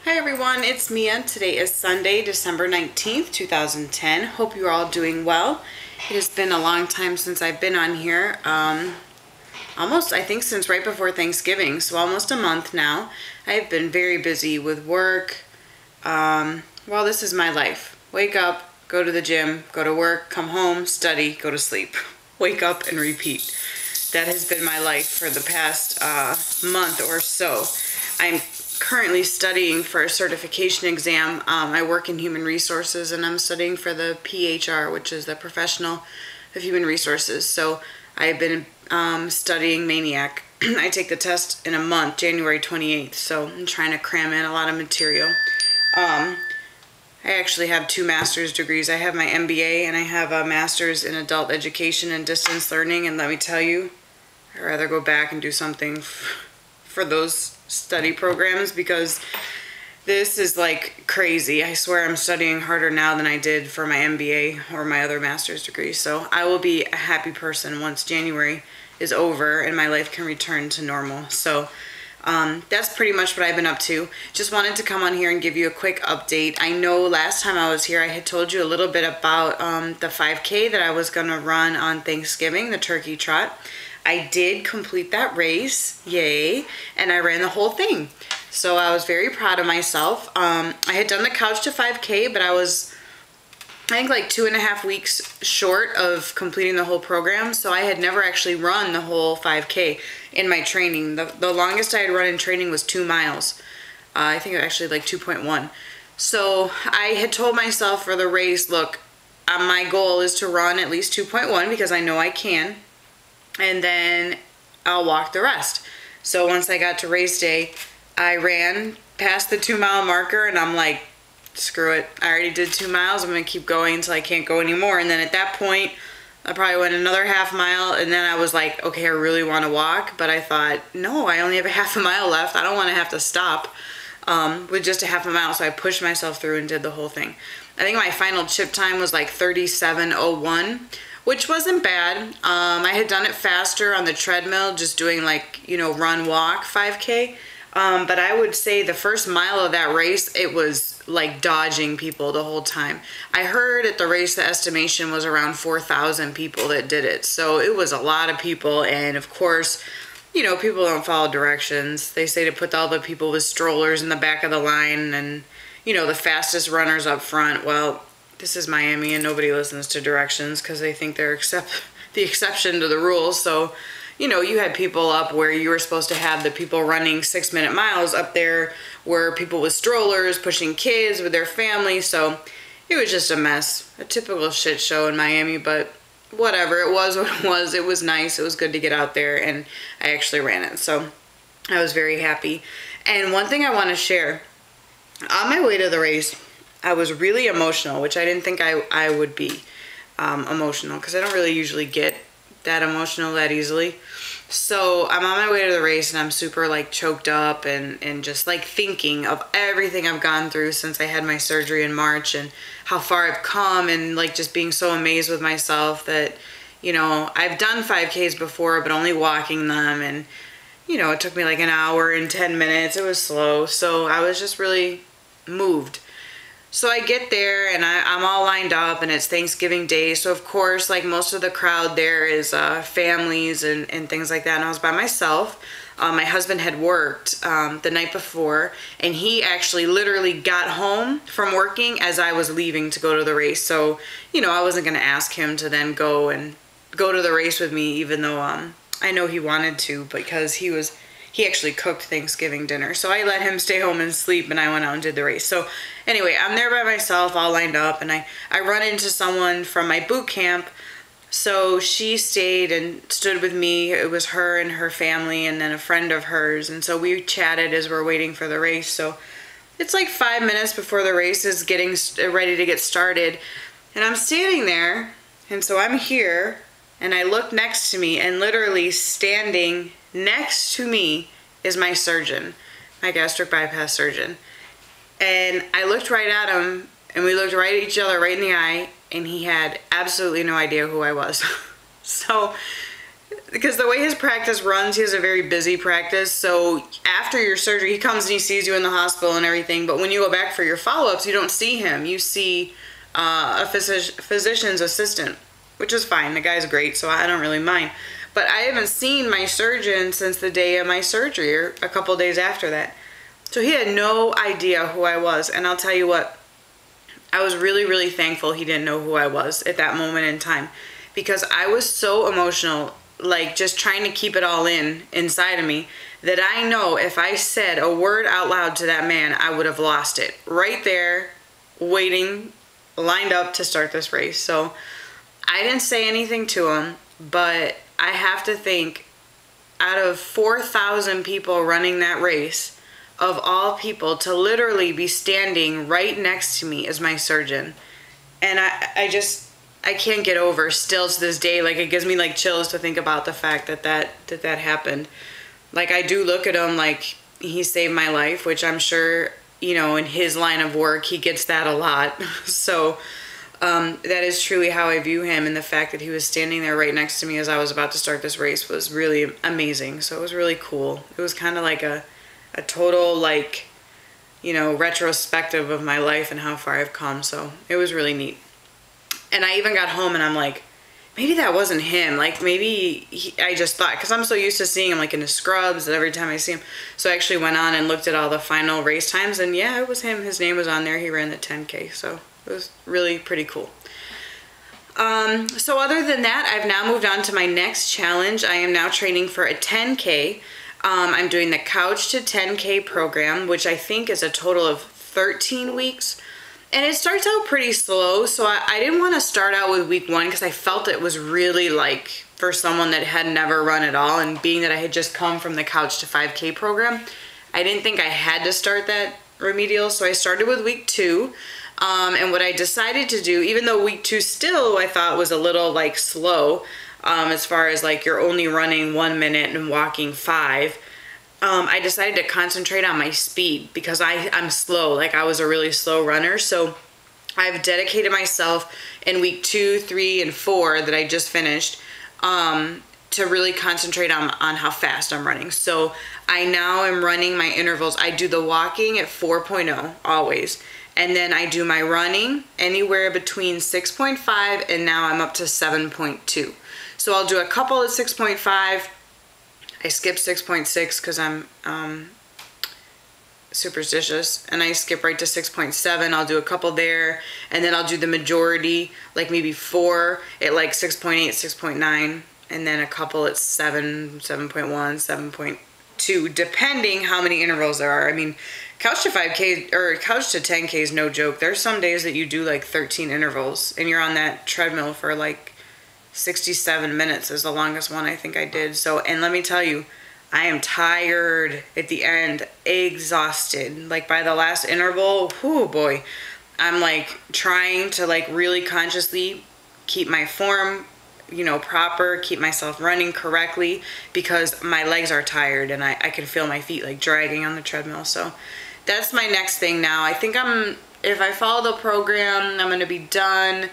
Hi everyone, it's Mia. Today is Sunday, December 19th, 2010. Hope you're all doing well. It has been a long time since I've been on here. Almost, I think, since right before Thanksgiving, so almost a month now. I have been very busy with work. Well, this is my life. Wake up, go to the gym, go to work, come home, study, go to sleep. Wake up and repeat. That has been my life for the past month or so. I'm currently studying for a certification exam. I work in human resources and I'm studying for the PHR, which is the Professional of Human Resources. So I've been studying Maniac. I take the test in a month, January 28th, so I'm trying to cram in a lot of material. I actually have 2 master's degrees. I have my MBA and I have a master's in adult education and distance learning, and let me tell you, I'd rather go back and do something for those study programs because this is like crazy. I swear I'm studying harder now than I did for my MBA or my other master's degree. So I will be a happy person once January is over and my life can return to normal. So that's pretty much what I've been up to. Just wanted to come on here and give you a quick update. I know last time I was here I had told you a little bit about the 5K that I was gonna run on Thanksgiving, the turkey trot. I did complete that race, yay, and I ran the whole thing. So I was very proud of myself. I had done the Couch to 5K, but I was, I think, like 2.5 weeks short of completing the whole program. So I had never actually run the whole 5K in my training. The longest I had run in training was 2 miles. I think actually like 2.1. So I had told myself for the race, look, my goal is to run at least 2.1 because I know I can. And then I'll walk the rest. So once I got to race day, I ran past the 2-mile marker and I'm like, screw it. I already did 2 miles. I'm gonna keep going until I can't go anymore. And then at that point, I probably went another half mile and then I was like, okay, I really wanna walk. But I thought, no, I only have a half a mile left. I don't wanna have to stop with just a half a mile. So I pushed myself through and did the whole thing. I think my final chip time was like 37:01. Which wasn't bad. I had done it faster on the treadmill, just doing like, you know, run, walk 5K. But I would say the first mile of that race, it was like dodging people the whole time. I heard at the race the estimation was around 4,000 people that did it. So it was a lot of people. And of course, you know, people don't follow directions. They say to put all the people with strollers in the back of the line and, you know, the fastest runners up front. Well, this is Miami and nobody listens to directions because they think they're the exception to the rules. So, you know, you had people up where you were supposed to have the people running 6-minute miles. Up there were people with strollers pushing kids with their families. So it was just a mess. A typical shit show in Miami, but whatever. It was what it was. It was nice. It was good to get out there and I actually ran it. So I was very happy. And one thing I want to share, on my way to the race, I was really emotional, which I didn't think I would be emotional because I don't really usually get that emotional that easily. So I'm on my way to the race and I'm super like choked up and just like thinking of everything I've gone through since I had my surgery in March and how far I've come and like just being so amazed with myself that, you know, I've done 5Ks before but only walking them, and, you know, it took me like an hour and 10 minutes. It was slow. So I was just really moved. So I get there and I'm all lined up and it's Thanksgiving Day. So of course, like most of the crowd there is families and things like that. And I was by myself. My husband had worked the night before and he actually literally got home from working as I was leaving to go to the race. So, you know, I wasn't going to ask him to then go to the race with me, even though I know he wanted to, because he actually cooked Thanksgiving dinner. So I let him stay home and sleep and I went out and did the race. So anyway, I'm there by myself, all lined up, and I run into someone from my boot camp. So she stayed and stood with me. It was her and her family and then a friend of hers. And so we chatted as we're waiting for the race. So it's like 5 minutes before the race is getting ready to get started. And I'm standing there. And so I'm here and I look next to me, and literally standing next to me is my surgeon, my gastric bypass surgeon. And I looked right at him and we looked right at each other right in the eye, and he had absolutely no idea who I was. So because the way his practice runs, he has a very busy practice. So after your surgery, he comes and he sees you in the hospital and everything. But when you go back for your follow-ups, you don't see him. You see a physician's assistant, which is fine. The guy's great, so I don't really mind. But I haven't seen my surgeon since the day of my surgery, or a couple days after that. So he had no idea who I was. And I'll tell you what, I was really, really thankful he didn't know who I was at that moment in time, because I was so emotional, like just trying to keep it all inside of me, that I know if I said a word out loud to that man, I would have lost it right there, waiting, lined up to start this race. So I didn't say anything to him, but I have to think, out of 4,000 people running that race, of all people, to literally be standing right next to me as my surgeon. And I can't get over, still to this day, like it gives me like chills to think about the fact that happened. Like I do look at him like he saved my life, which I'm sure, you know, in his line of work, he gets that a lot. So that is truly how I view him, and the fact that he was standing there right next to me as I was about to start this race was really amazing. So it was really cool. It was kind of like a total, like, you know, retrospective of my life and how far I've come. So it was really neat. And I even got home and I'm like, maybe that wasn't him. Like maybe I just thought, because I'm so used to seeing him like in the scrubs and every time I see him. So I actually went on and looked at all the final race times, and yeah, it was him. His name was on there. He ran the 10K. So it was really pretty cool. So other than that, I've now moved on to my next challenge. I am now training for a 10K. I'm doing the Couch to 10K program, which I think is a total of 13 weeks. And it starts out pretty slow, so I didn't want to start out with week 1 because I felt it was really like for someone that had never run at all, and being that I had just come from the Couch to 5K program, I didn't think I had to start that remedial, so I started with week 2. And what I decided to do, even though week 2 still I thought was a little like slow, as far as like you're only running 1 minute and walking 5, I decided to concentrate on my speed because I'm slow. Like I was a really slow runner. So I've dedicated myself in week 2, 3, and 4 that I just finished to really concentrate on how fast I'm running. So I now am running my intervals. I do the walking at 4.0 always. And then I do my running anywhere between 6.5 and now I'm up to 7.2. So I'll do a couple at 6.5. I skip 6.6 because I'm superstitious, and I skip right to 6.7. I'll do a couple there, and then I'll do the majority, like maybe 4 at like 6.8, 6.9, and then a couple at 7, 7.1, 7.2, depending how many intervals there are. I mean, Couch to 5K or Couch to 10K is no joke. There's some days that you do like 13 intervals, and you're on that treadmill for like 67 minutes is the longest one I think I did. So, and let me tell you, I am tired at the end, exhausted. Like by the last interval, whoo boy, I'm like trying to like really consciously keep my form, you know, proper, keep myself running correctly because my legs are tired and I can feel my feet like dragging on the treadmill. So that's my next thing now. I think if I follow the program, I'm gonna be done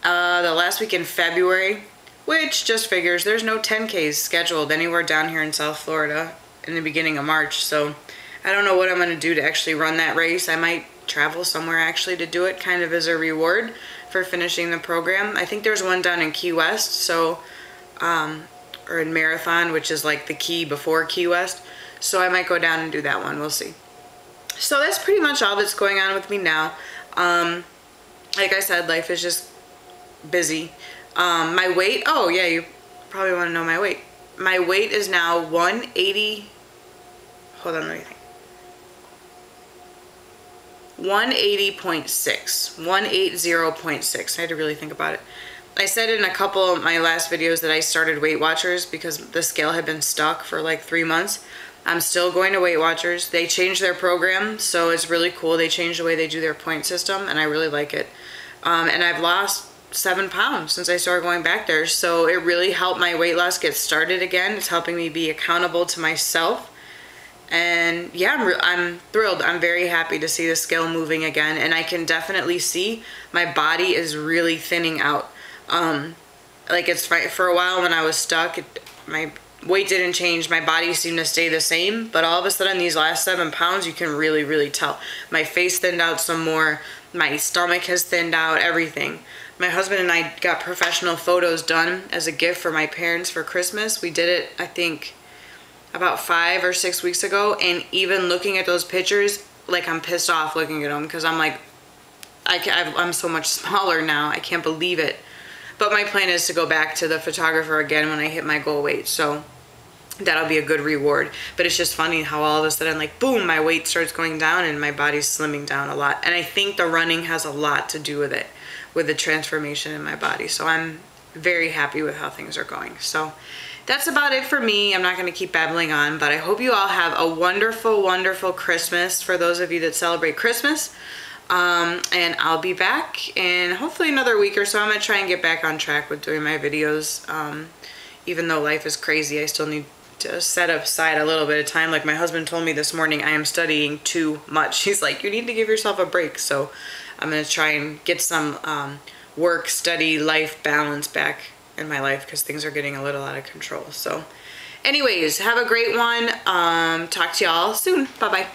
the last week in February, which just figures there's no 10Ks scheduled anywhere down here in South Florida in the beginning of March. So I don't know what I'm going to do to actually run that race. I might travel somewhere actually to do it, kind of as a reward for finishing the program. I think there's one down in Key West, so or in Marathon, which is like the key before Key West. So I might go down and do that one. We'll see. So that's pretty much all that's going on with me now. Like I said, life is just busy. My weight, oh yeah, you probably want to know my weight. My weight is now 180, hold on, let me think. 180.6, 180.6. I had to really think about it. I said in a couple of my last videos that I started Weight Watchers because the scale had been stuck for like 3 months. I'm still going to Weight Watchers. They changed their program, so it's really cool. They changed the way they do their point system, and I really like it. And I've lost 7 pounds since I started going back there, so it really helped my weight loss get started again. It's helping me be accountable to myself, and yeah, I'm thrilled. I'm very happy to see the scale moving again, and I can definitely see my body is really thinning out. Like it's for a while when I was stuck, my weight didn't change. My body seemed to stay the same, but all of a sudden these last 7 pounds, you can really, really tell. My face thinned out some more. My stomach has thinned out, everything. My husband and I got professional photos done as a gift for my parents for Christmas. We did it, I think, about 5 or 6 weeks ago, and even looking at those pictures, like, I'm pissed off looking at them because I'm like, I'm so much smaller now. I can't believe it. But my plan is to go back to the photographer again when I hit my goal weight, so that'll be a good reward. But it's just funny how all of a sudden, like, boom, my weight starts going down and my body's slimming down a lot. And I think the running has a lot to do with it, with the transformation in my body. So I'm very happy with how things are going. So that's about it for me. I'm not going to keep babbling on, but I hope you all have a wonderful, wonderful Christmas for those of you that celebrate Christmas. And I'll be back in hopefully another week or so. I'm going to try and get back on track with doing my videos. Even though life is crazy, I still need to set aside a little bit of time. Like my husband told me this morning, I am studying too much. He's like, you need to give yourself a break. So I'm going to try and get some work, study, life balance back in my life because things are getting a little out of control. So anyways, have a great one. Talk to y'all soon. Bye-bye.